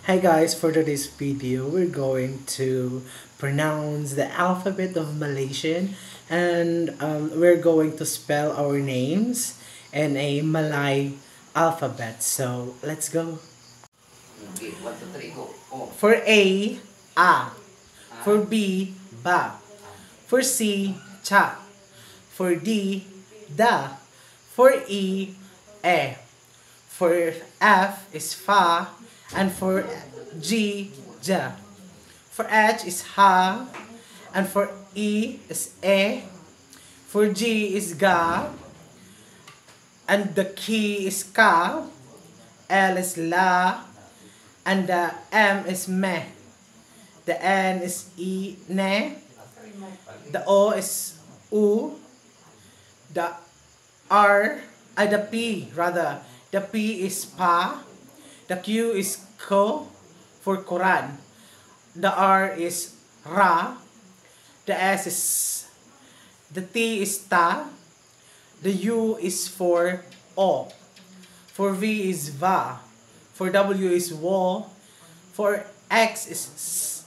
Hi guys, for today's video, we're going to pronounce the alphabet of Malaysian and we're going to spell our names in a Malay alphabet. So, let's go. Okay, 1, 2, 3, go. Oh. For A, A. For B, Ba. For C, Cha. For D, Da. For E, E. For F is Fa. And for G, Ja. For H is Ha. And for E is E. For G is Ga. And the key is Ka. L is La. And the M is Me. The N is I, Ne. The O is U. The the P rather. The P is Pa. The Q is Ko for Quran. The R is Ra. The S is the T is Ta. The U is for O. For V is Va. For W is Wo. For X is S.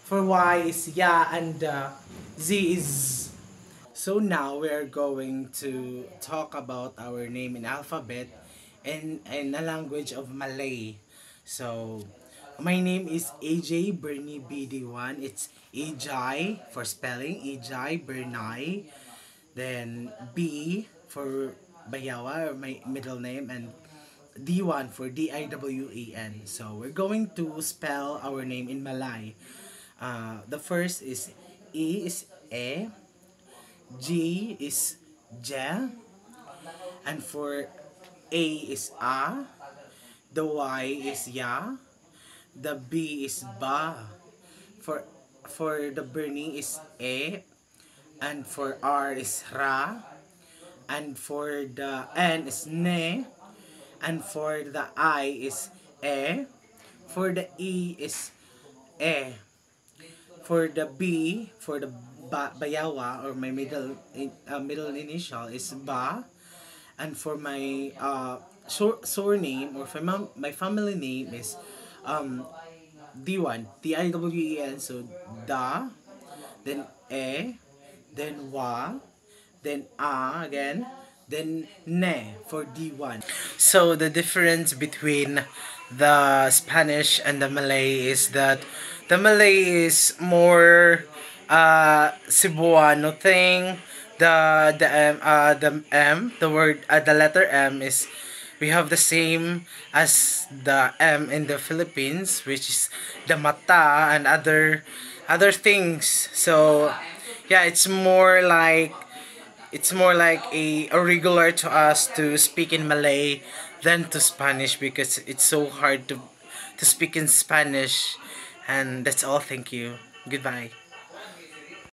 For Y is Ya. And Z is Z. So now we are going to talk about our name in alphabet in a language of Malay. So my name is AJ Bernie BD1. It's Ajay for spelling, Ajay Bernay. Then B for Bayawa, or my middle name, and D1 for DIWAN. So we're going to spell our name in Malay. The first is E is E, G is Ja, and for A is A, the Y is Ya, the B is Ba, for the Bernie is E, and for R is Ra, and for the N is Ne, and for the I is E, for the E is E, for the B, for the Bayawa, or my middle initial is Ba, and for my surname, or for my family name is D1, DIWEN. So Da, then E, then Wa, then A again, then Ne for D1. So the difference between the Spanish and the Malay is that the Malay is more Cebuano thing. The word, the letter M is, we have the same as the M in the Philippines, which is the mata and other things. So yeah, it's more like a regular to us to speak in Malay than to Spanish, because it's so hard to speak in Spanish. And that's all. Thank you. Goodbye.